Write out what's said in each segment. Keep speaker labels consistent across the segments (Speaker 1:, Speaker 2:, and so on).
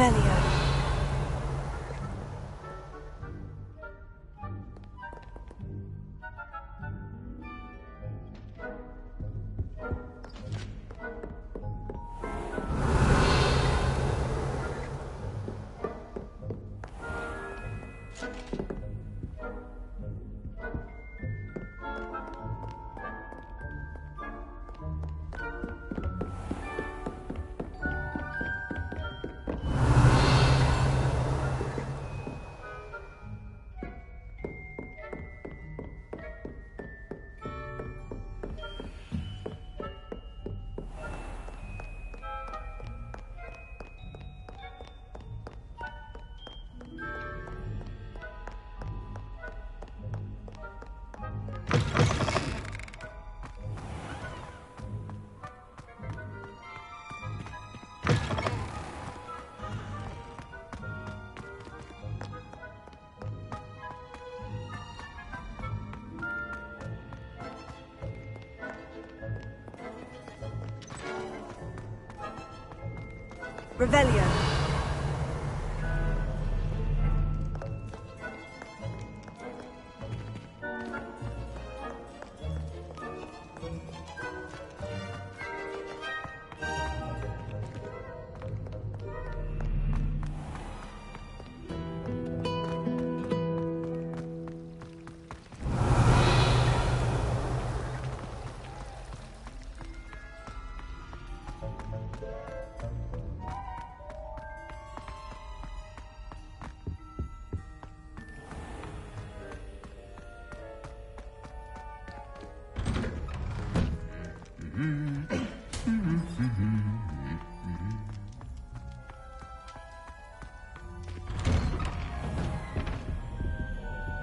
Speaker 1: Revelio. Revelio.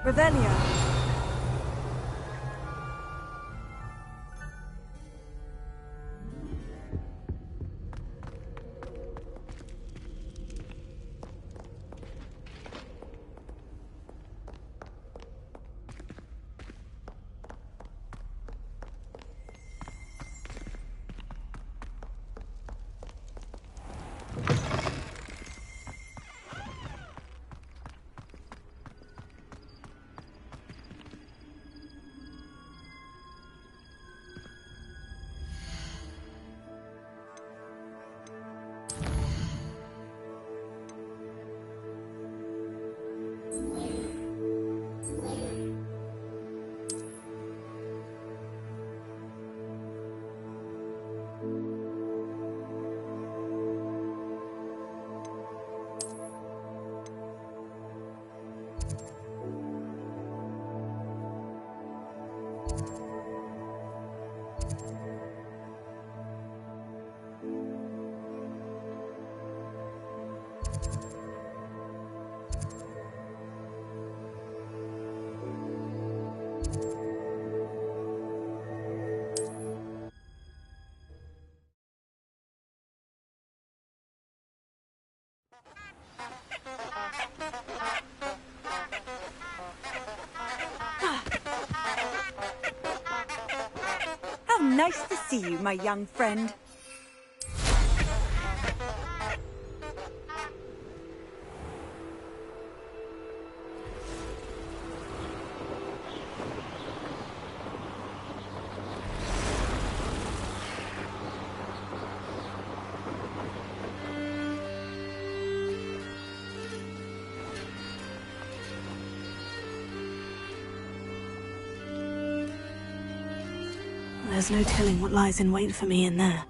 Speaker 1: Revelio. How nice to see you, my young friend. There's no telling what lies in wait for me in there.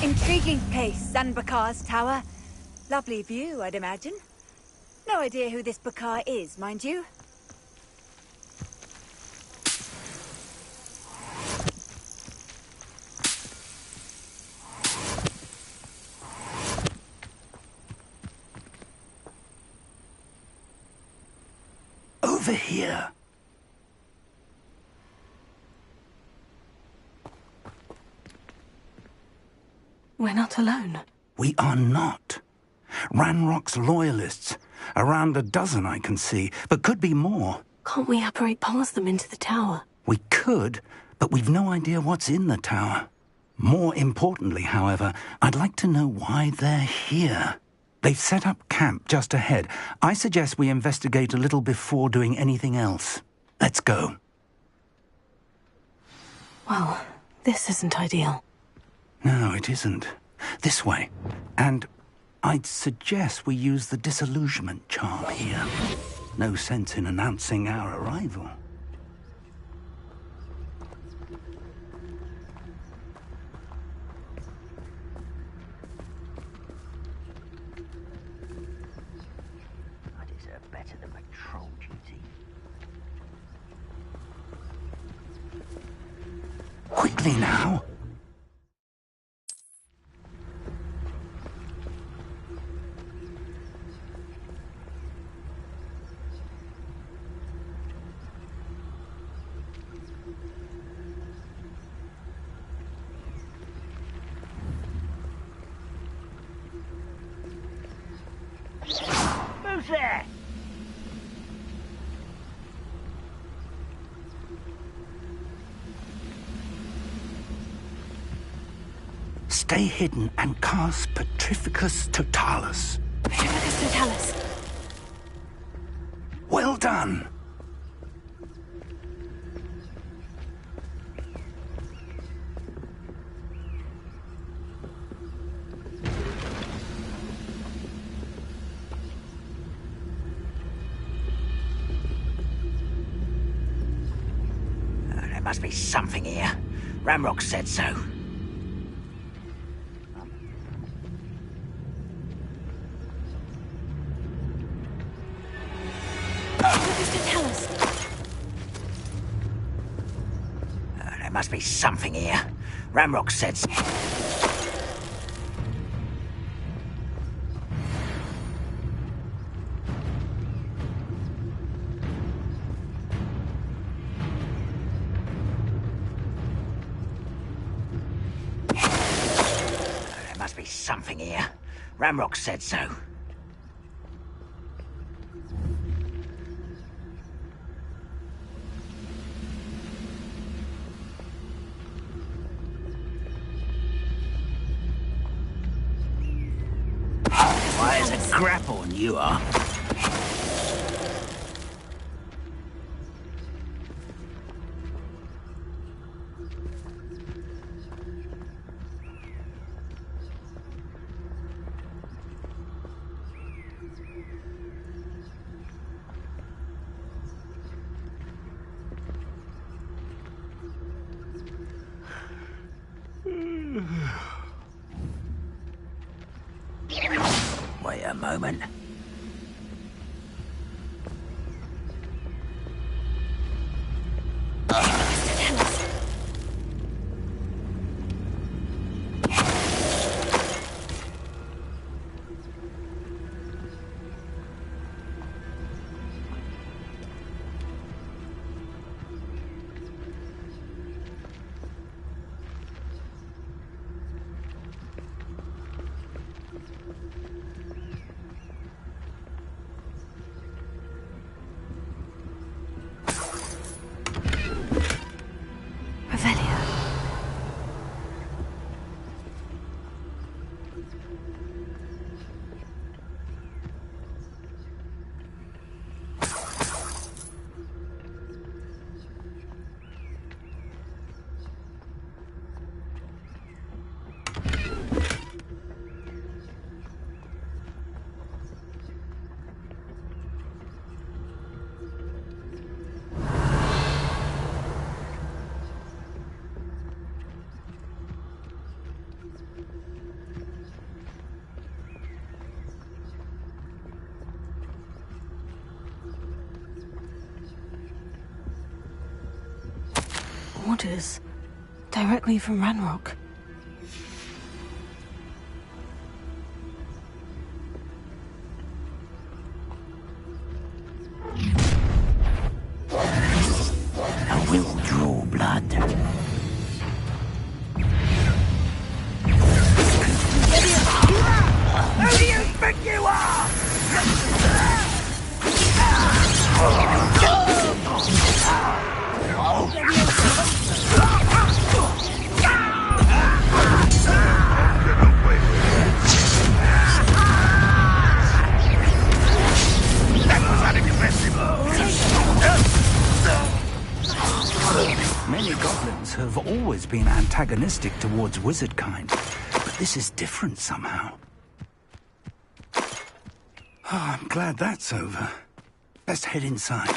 Speaker 1: Intriguing place, Sanbakar's tower. Lovely view, I'd imagine. No idea who this Bakar is, mind you.
Speaker 2: Over here.
Speaker 3: We're not alone.
Speaker 2: We are not. Ranrock's loyalists. Around a dozen I can see, but could be more.
Speaker 3: Can't we apparate past them into the tower?
Speaker 2: We could, but we've no idea what's in the tower. More importantly, however, I'd like to know why they're here. They've set up camp just ahead. I suggest we investigate a little before doing anything else. Let's go.
Speaker 3: Well, this isn't ideal.
Speaker 2: No, it isn't. This way. And I'd suggest we use the disillusionment charm here. No sense in announcing our arrival.
Speaker 4: I deserve better than patrol duty.
Speaker 2: Quickly now!
Speaker 4: Who's there?
Speaker 2: Stay hidden and cast Petrificus Totalis.
Speaker 3: Petrificus Totalis.
Speaker 2: Well done!
Speaker 4: There must be something here. Ramrock said so.
Speaker 3: Petrificus Totalis.
Speaker 4: There must be something here. Ramrock said so. There must be something here. Ramrock said so. Why is it grapple and you are? Wait a moment.
Speaker 3: orders directly from Ranrock.
Speaker 4: I will draw blood. Who do you think you are?
Speaker 2: Many goblins have always been antagonistic towards wizard kind, but this is different somehow. Oh, I'm glad that's over. Let's head inside.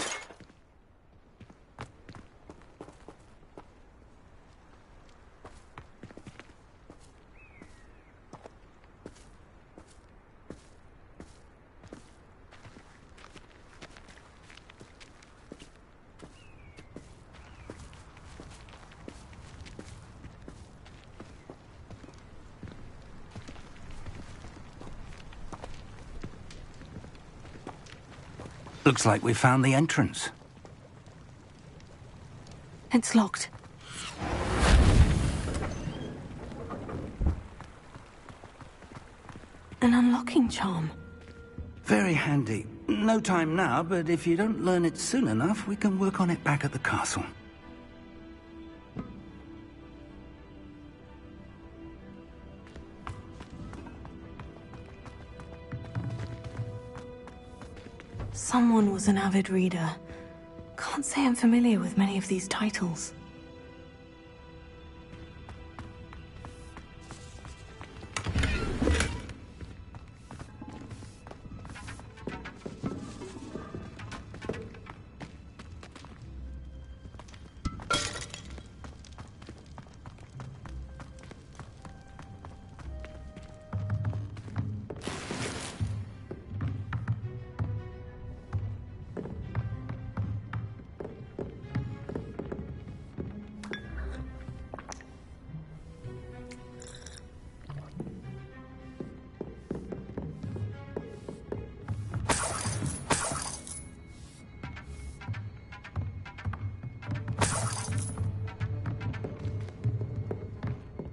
Speaker 2: Looks like we found the entrance.
Speaker 3: It's locked. An unlocking charm.
Speaker 2: Very handy. No time now, but if you don't learn it soon enough, we can work on it back at the castle.
Speaker 3: Someone was an avid reader. Can't say I'm familiar with many of these titles.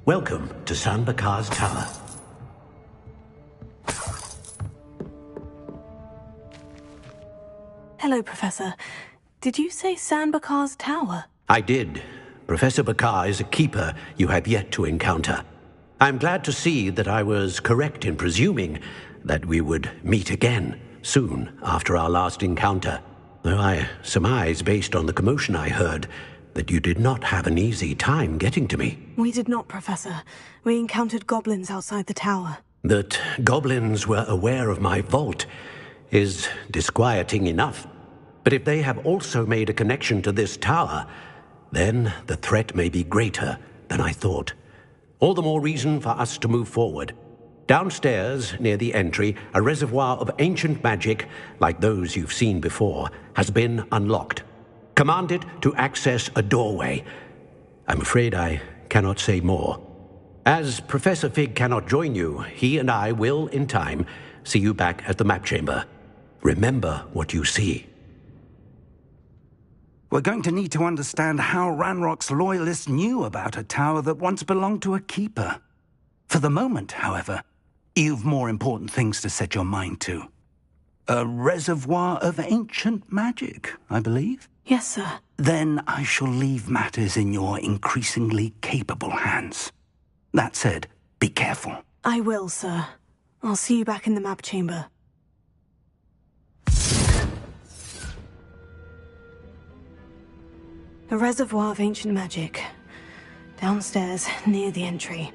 Speaker 5: Welcome to San Bakar's Tower.
Speaker 3: Hello, Professor. Did you say San Bakar's Tower?
Speaker 5: I did. Professor Bakar is a keeper you have yet to encounter. I'm glad to see that I was correct in presuming that we would meet again soon after our last encounter, though I surmise, based on the commotion I heard, that you did not have an easy time getting to me.
Speaker 3: We did not, Professor. We encountered goblins outside the tower.
Speaker 5: That goblins were aware of my vault is disquieting enough. But if they have also made a connection to this tower, then the threat may be greater than I thought. All the more reason for us to move forward. Downstairs, near the entry, a reservoir of ancient magic, like those you've seen before, has been unlocked. Command it to access a doorway. I'm afraid I cannot say more. As Professor Fig cannot join you, he and I will, in time, see you back at the map chamber. Remember what you see.
Speaker 2: We're going to need to understand how Ranrock's loyalists knew about a tower that once belonged to a keeper. For the moment, however, you've more important things to set your mind to. A reservoir of ancient magic, I believe?
Speaker 3: Yes, sir.
Speaker 2: Then I shall leave matters in your increasingly capable hands. That said, be careful.
Speaker 3: I will, sir. I'll see you back in the map chamber. A reservoir of ancient magic. Downstairs, near the entry.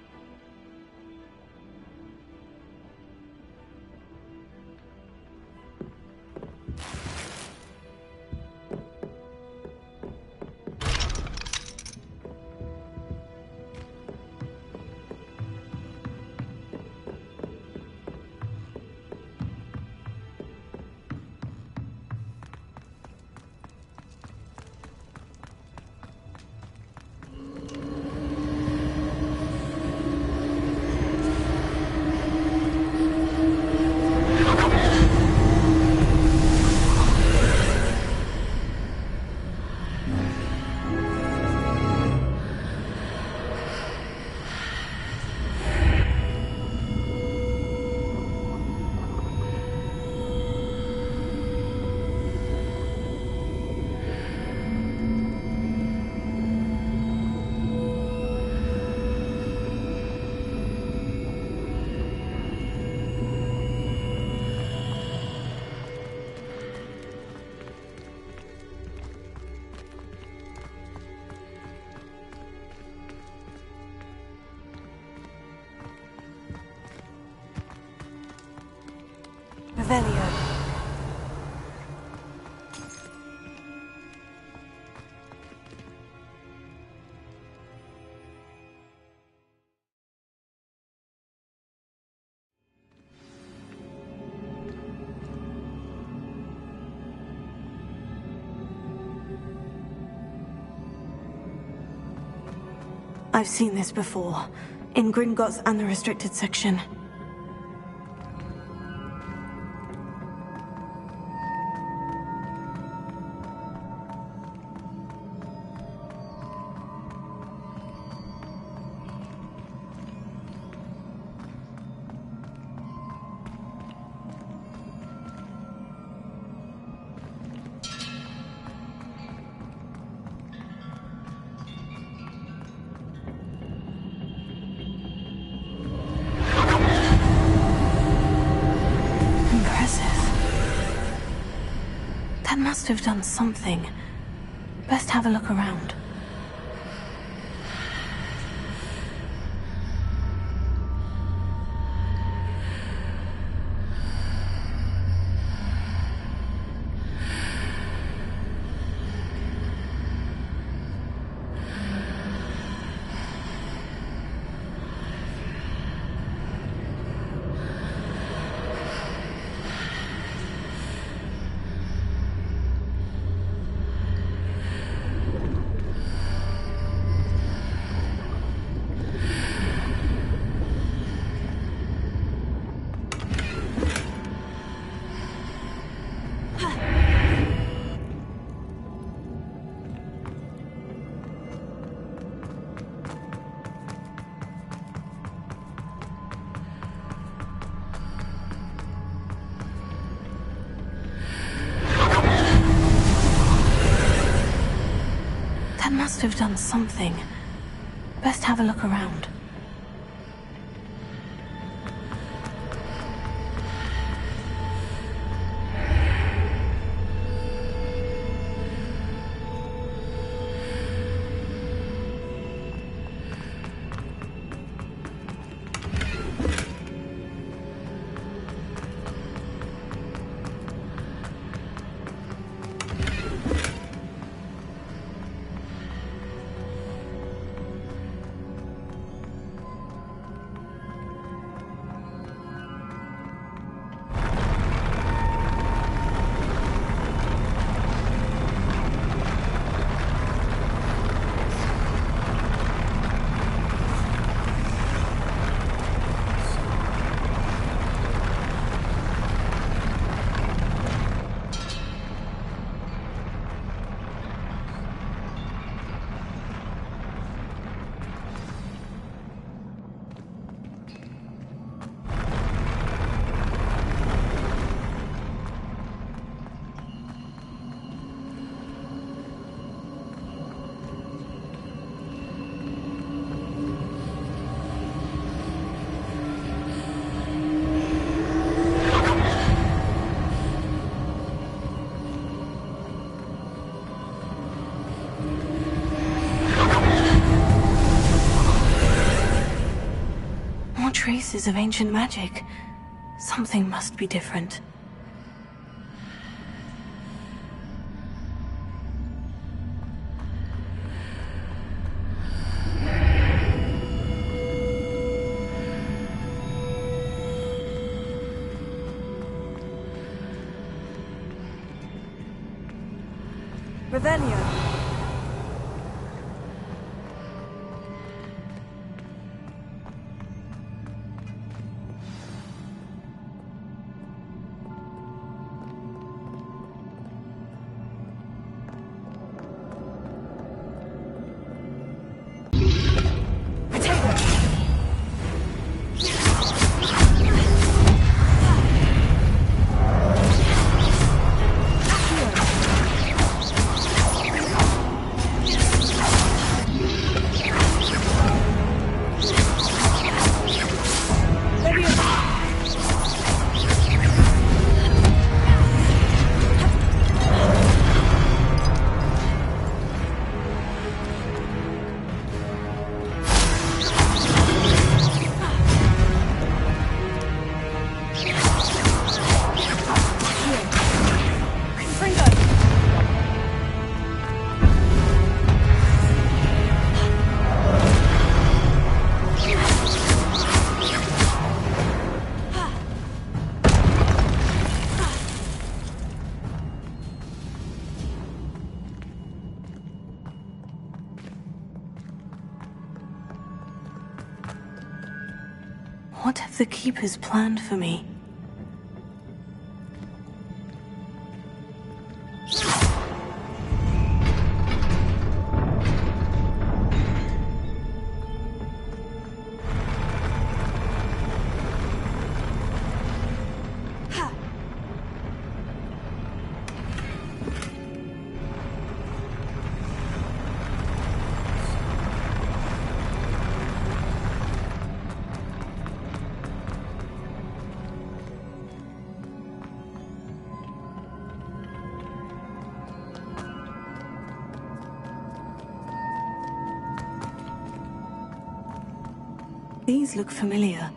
Speaker 3: Revelio. I've seen this before, in Gringotts and the restricted section. That must have done something. Best have a look around. That must have done something. Best have a look around. Traces of ancient magic. Something must be different.
Speaker 1: Revelio.
Speaker 3: have the Keepers planned for me. These look familiar.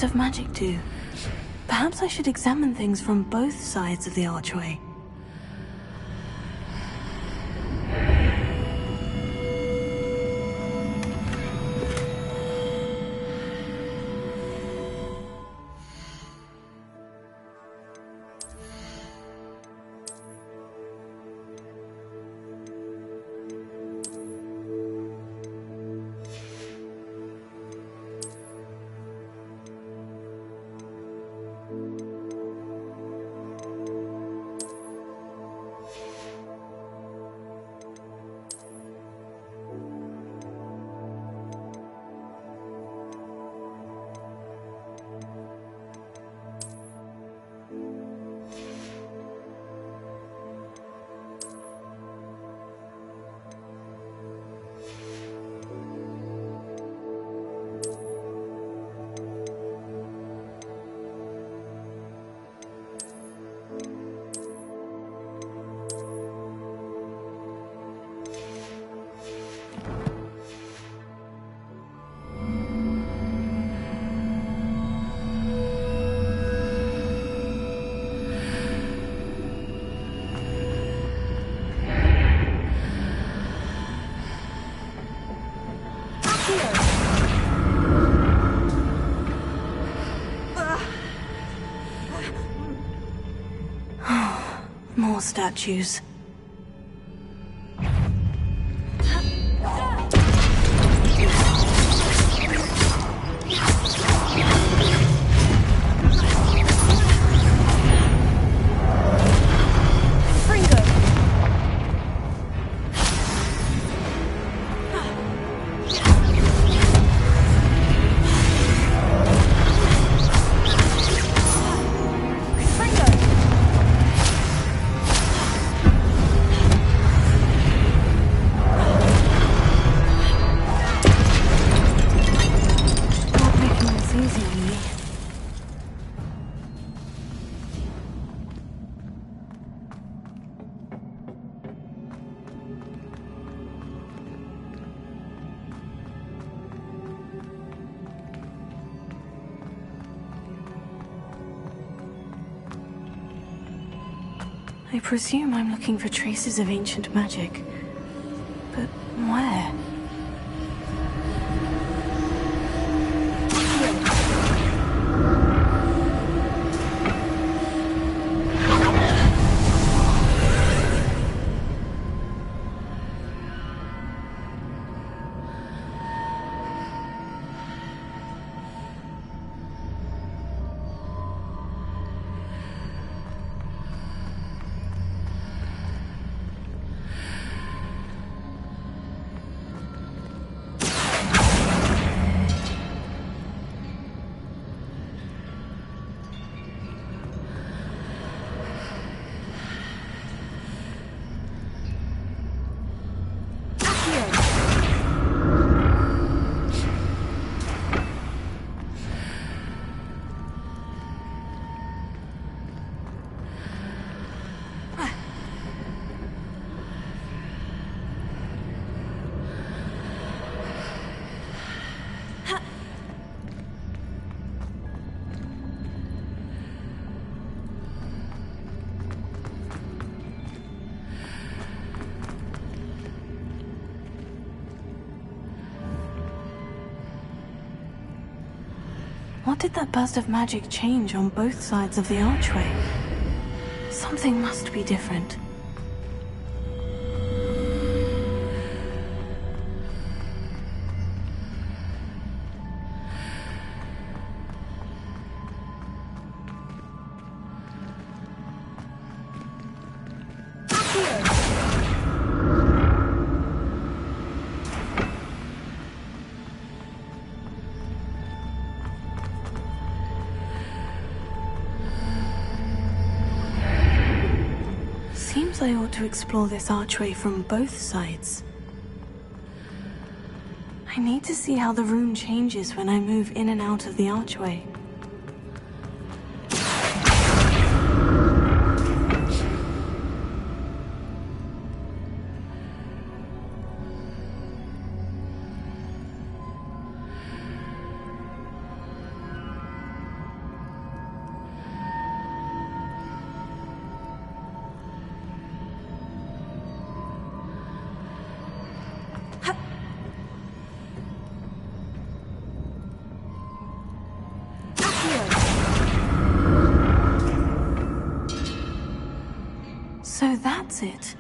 Speaker 3: Of magic do? Perhaps I should examine things from both sides of the archway. More statues. I presume I'm looking for traces of ancient magic. But where? What did that burst of magic change on both sides of the archway? Something must be different. Seems I ought to explore this archway from both sides. I need to see how the room changes when I move in and out of the archway. So that's it.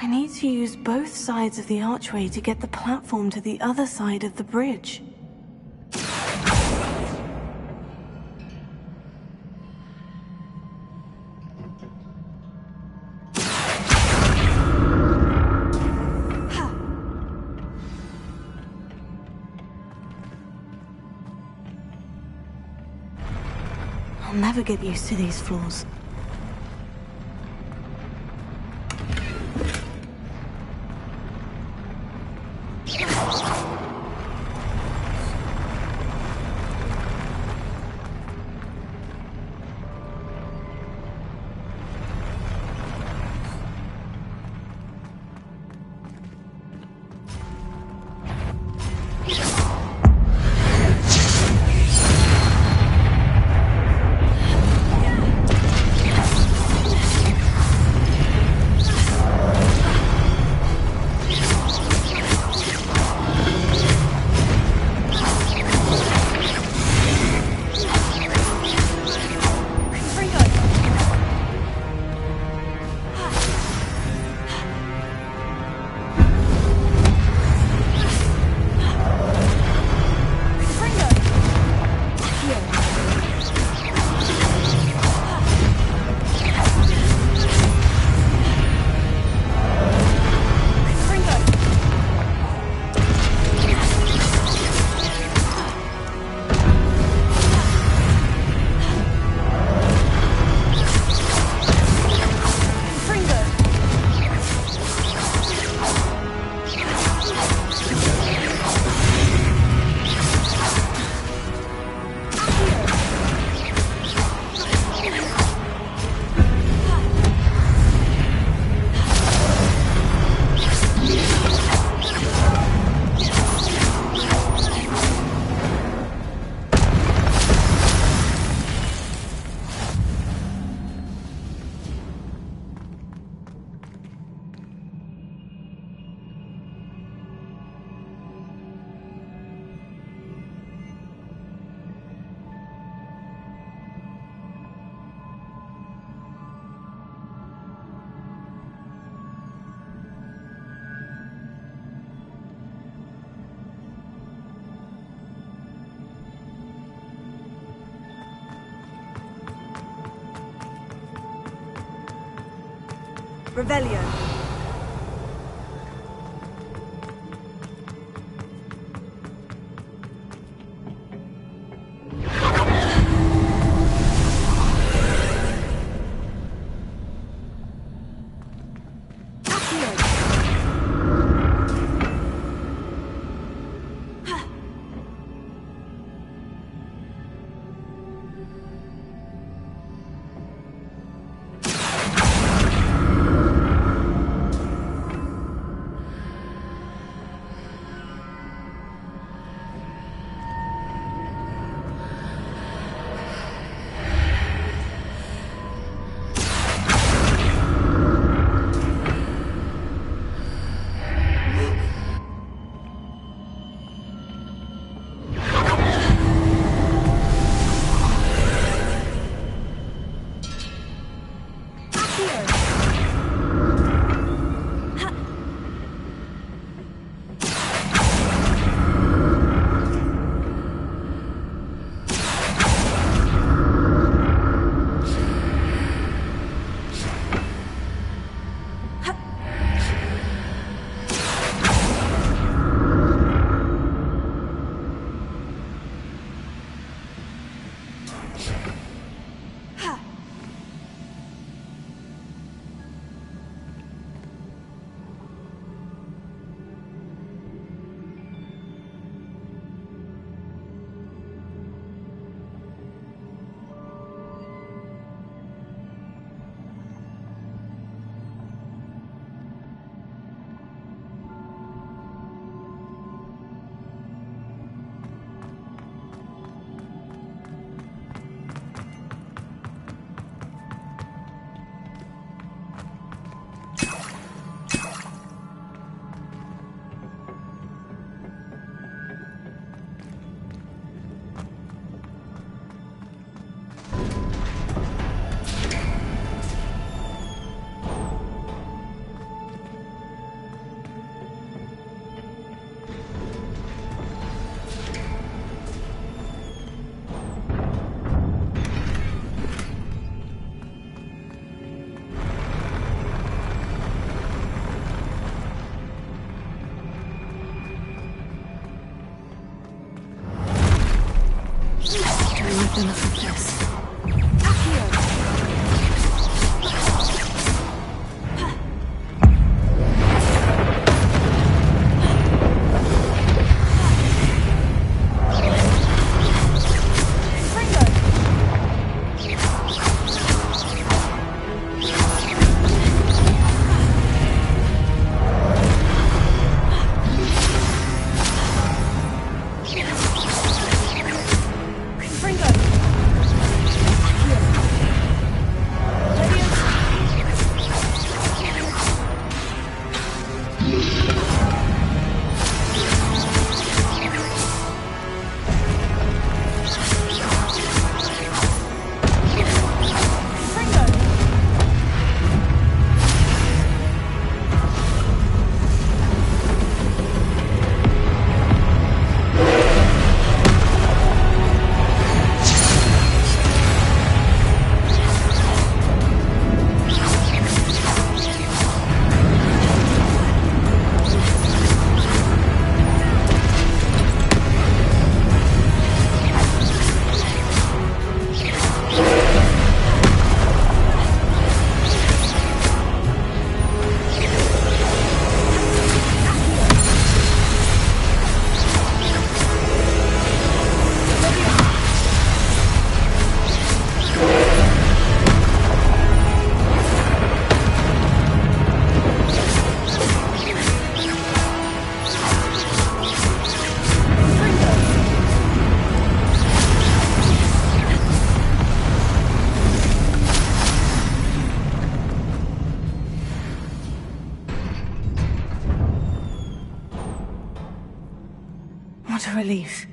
Speaker 3: I need to use both sides of the archway to get the platform to the other side of the bridge. I'll never get used to these floors.
Speaker 1: Revelio.
Speaker 3: relief.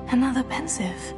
Speaker 3: Another pensive.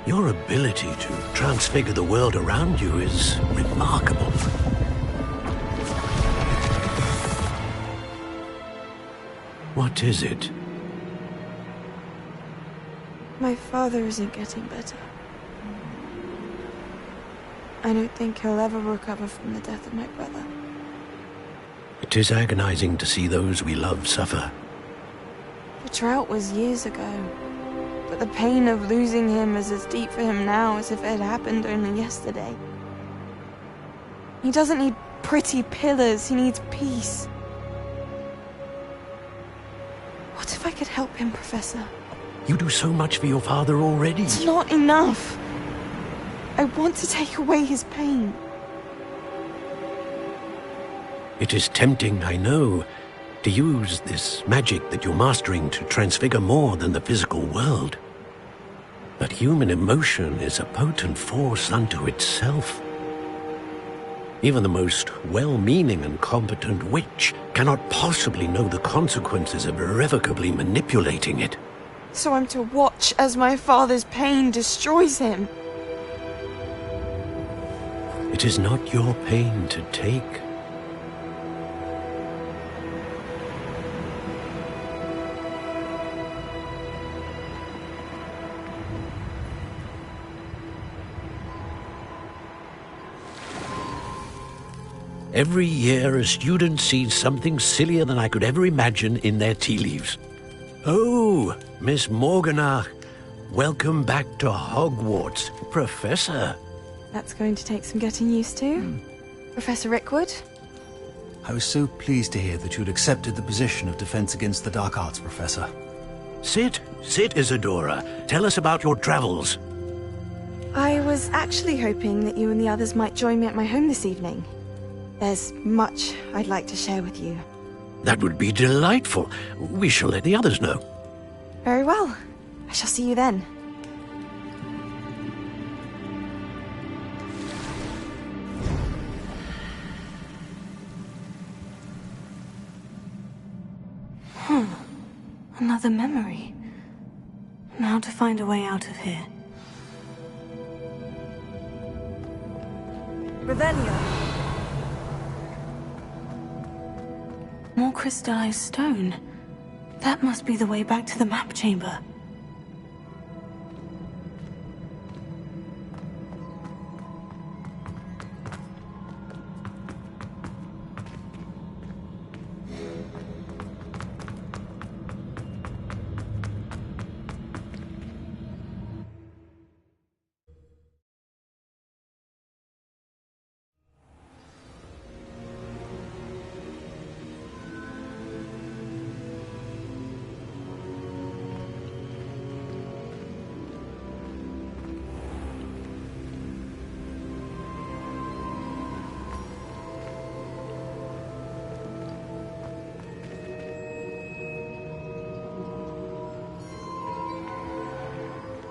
Speaker 5: Your ability to transfigure the world around you is remarkable. What is it?
Speaker 6: My father isn't getting better. I don't think he'll ever recover from the death of my brother.
Speaker 5: It is agonizing to see those we love suffer.
Speaker 6: The drought was years ago, but the pain of losing him is as deep for him now as if it had happened only yesterday. He doesn't need pretty pillars, he needs peace. What if I could help him, Professor?
Speaker 5: You do so much for your father already.
Speaker 6: It's not enough. I want to take away his pain.
Speaker 5: It is tempting, I know, to use this magic that you're mastering to transfigure more than the physical world. But human emotion is a potent force unto itself. Even the most well-meaning and competent witch cannot possibly know the consequences of irrevocably manipulating it.
Speaker 6: So I'm to watch as my father's pain destroys him.
Speaker 5: It is not your pain to take. Every year, a student sees something sillier than I could ever imagine in their tea leaves. Oh, Miss Morganach, welcome back to Hogwarts, Professor.
Speaker 6: That's going to take some getting used to. Professor Rickwood?
Speaker 7: I was so pleased to hear that you'd accepted the position of Defense Against the Dark Arts, Professor.
Speaker 5: Sit, Isadora. Tell us about your travels.
Speaker 6: I was actually hoping that you and the others might join me at my home this evening. There's much I'd like to share with you.
Speaker 5: That would be delightful. We shall let the others know.
Speaker 6: Very well. I shall see you then.
Speaker 3: Another memory. Now to find a way out of here.
Speaker 1: Revelio.
Speaker 3: More crystallized stone. That must be the way back to the map chamber.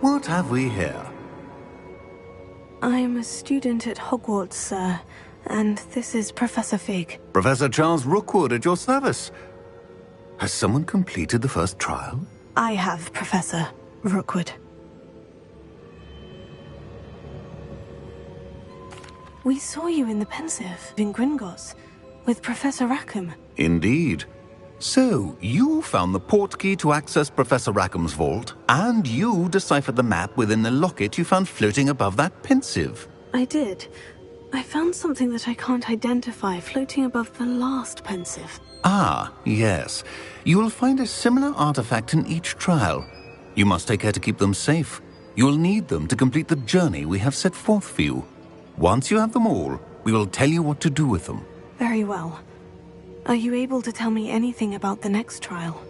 Speaker 7: What have we here?
Speaker 3: I'm a student at Hogwarts, sir, and this is Professor Fig.
Speaker 7: Professor Charles Rookwood at your service. Has someone completed the first trial?
Speaker 3: I have, Professor Rookwood. We saw you in the Pensive in Gringotts with Professor Rackham.
Speaker 8: Indeed. So, you found the port key to access Professor Rackham's vault, and you deciphered the map within the locket you found floating above that Pensive.
Speaker 3: I did. I found something that I can't identify floating above the last Pensive.
Speaker 8: Ah, yes. You will find a similar artifact in each trial. You must take care to keep them safe. You will need them to complete the journey we have set forth for you. Once you have them all, we will tell you what to do with them.
Speaker 3: Very well. Are you able to tell me anything about the next trial?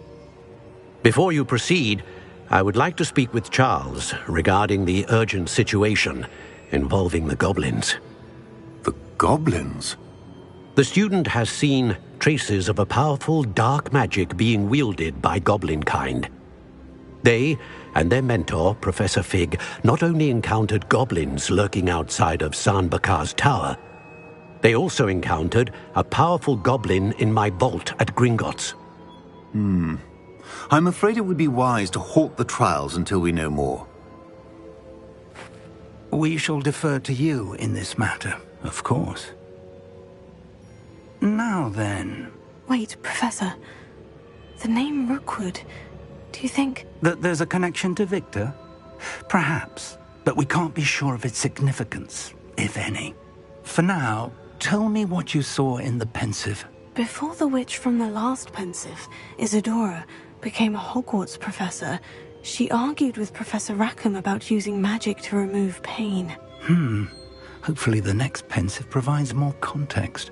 Speaker 5: Before you proceed, I would like to speak with Charles regarding the urgent situation involving the goblins.
Speaker 8: The goblins?
Speaker 5: The student has seen traces of a powerful dark magic being wielded by goblin kind. They and their mentor, Professor Fig, not only encountered goblins lurking outside of San Bakar's tower, they also encountered a powerful goblin in my vault at Gringotts.
Speaker 8: I'm afraid it would be wise to halt the trials until we know more.
Speaker 2: We shall defer to you in this matter, of course. Now then...
Speaker 3: Wait, Professor. The name Rookwood. Do you think...
Speaker 2: That there's a connection to Victor? Perhaps, but we can't be sure of its significance, if any. For now, tell me what you saw in the Pensive.
Speaker 3: Before the witch from the last Pensive, Isadora, became a Hogwarts professor, she argued with Professor Rackham about using magic to remove pain.
Speaker 2: Hopefully the next Pensive provides more context.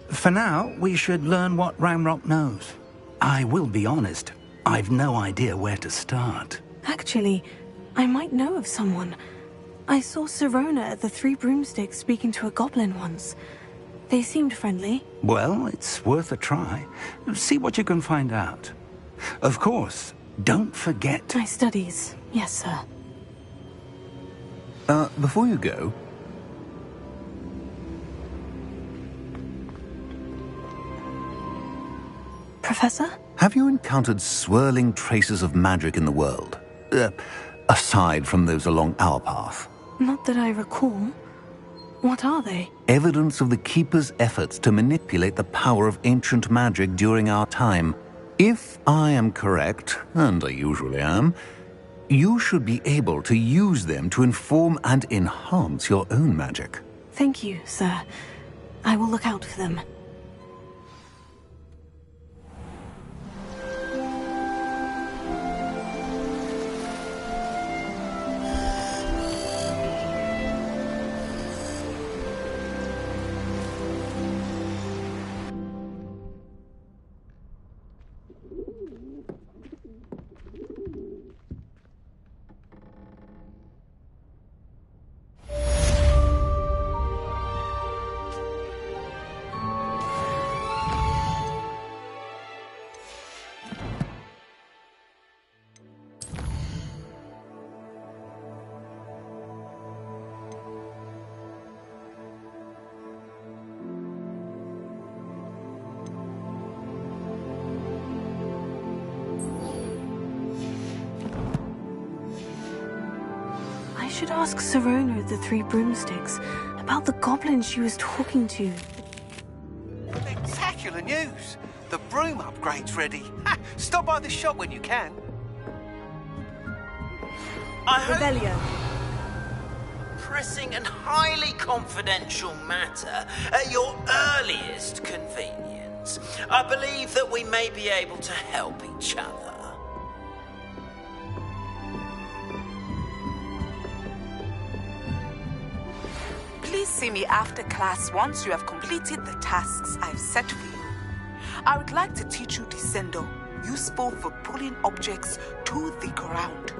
Speaker 2: For now, we should learn what Ramrock knows. I will be honest, I've no idea where to start.
Speaker 3: Actually, I might know of someone. I saw Sirona at the Three Broomsticks speaking to a goblin once. They seemed friendly.
Speaker 2: Well, it's worth a try. See what you can find out. Of course, don't forget...
Speaker 3: My studies, yes, sir.
Speaker 8: Before you go...
Speaker 3: Professor?
Speaker 8: Have you encountered swirling traces of magic in the world? Aside from those along our path?
Speaker 3: Not that I recall. What are they?
Speaker 8: Evidence of the Keeper's efforts to manipulate the power of ancient magic during our time. If I am correct, and I usually am, you should be able to use them to inform and enhance your own magic.
Speaker 3: Thank you, sir. I will look out for them. I should ask Sirona at the Three Broomsticks about the goblin she was talking to.
Speaker 9: Spectacular news! The broom upgrade's ready. Ha! Stop by the shop when you can.
Speaker 1: Rebellion.
Speaker 10: Pressing and highly confidential matter at your earliest convenience. I believe that we may be able to help each other.
Speaker 11: Please see me after class once you have completed the tasks I've set for you. I would like to teach you Descendo, useful for pulling objects to the ground.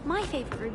Speaker 3: My favorite room.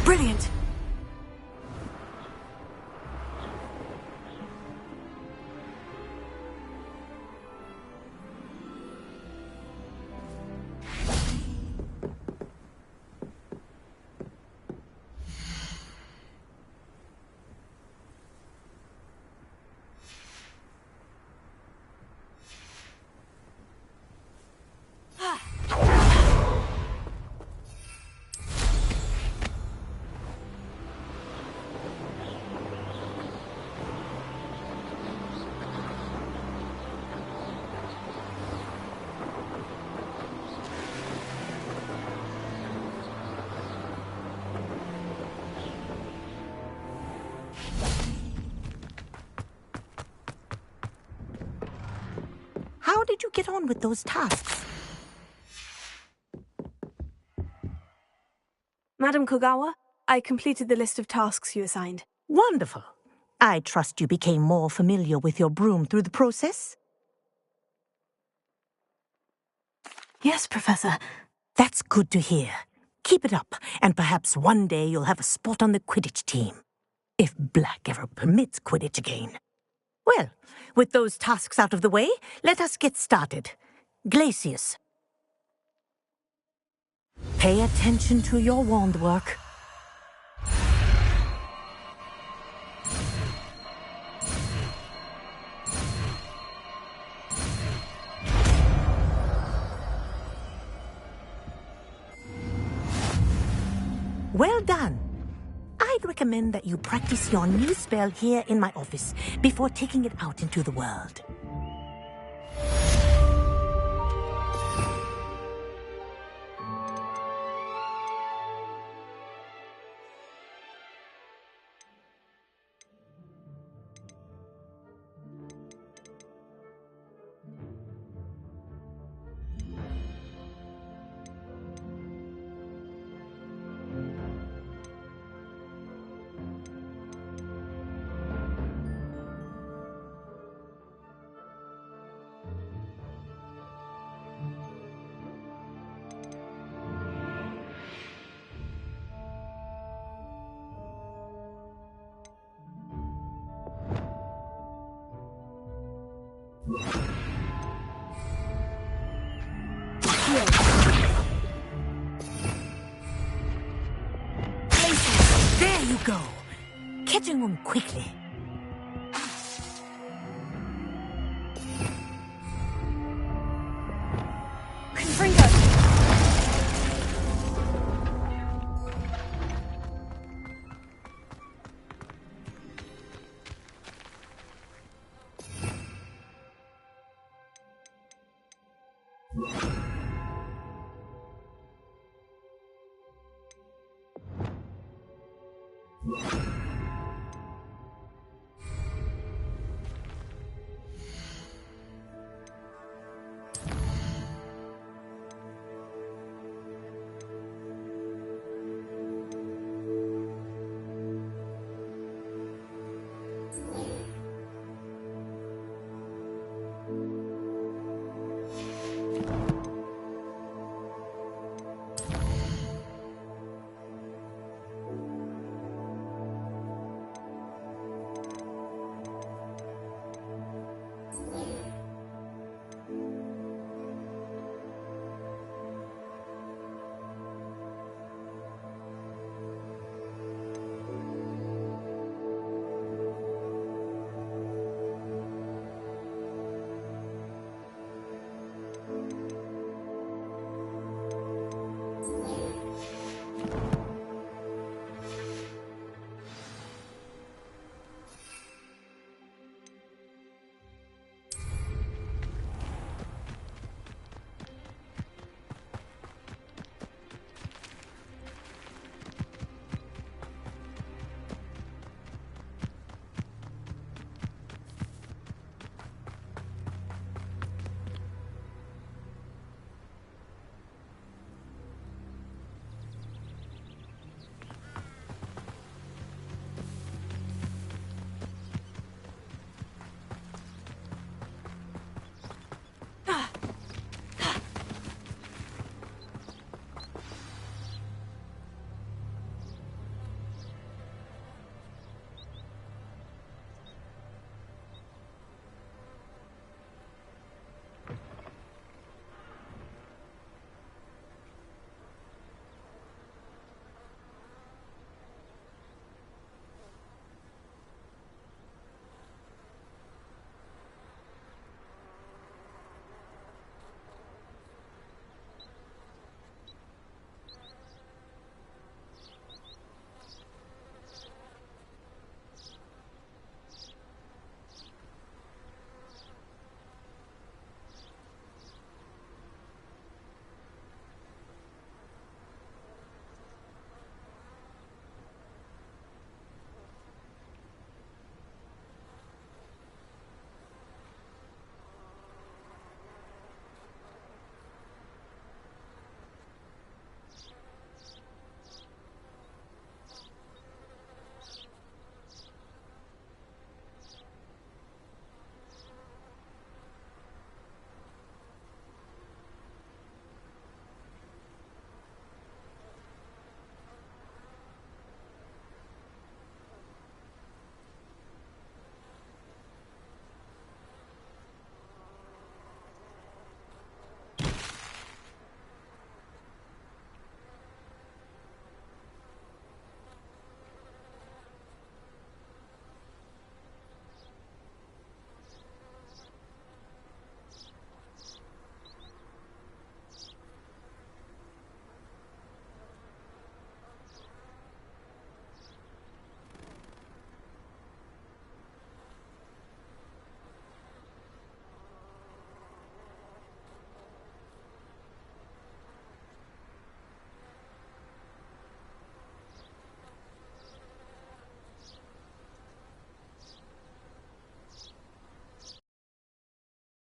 Speaker 1: Brilliant!
Speaker 12: How did you get on with those tasks?
Speaker 3: Madam Kogawa, I completed the list of tasks you assigned.
Speaker 12: Wonderful. I trust you became more familiar with your broom through the process?
Speaker 3: Yes, Professor.
Speaker 12: That's good to hear. Keep it up, and perhaps one day you'll have a spot on the Quidditch team. If Black ever permits Quidditch again. Well, with those tasks out of the way, let us get started. Glacius. Pay attention to your wand work. Well done. I'd recommend that you practice your new spell here in my office before taking it out into the world. There you go. Catching them quickly.
Speaker 3: Confringo!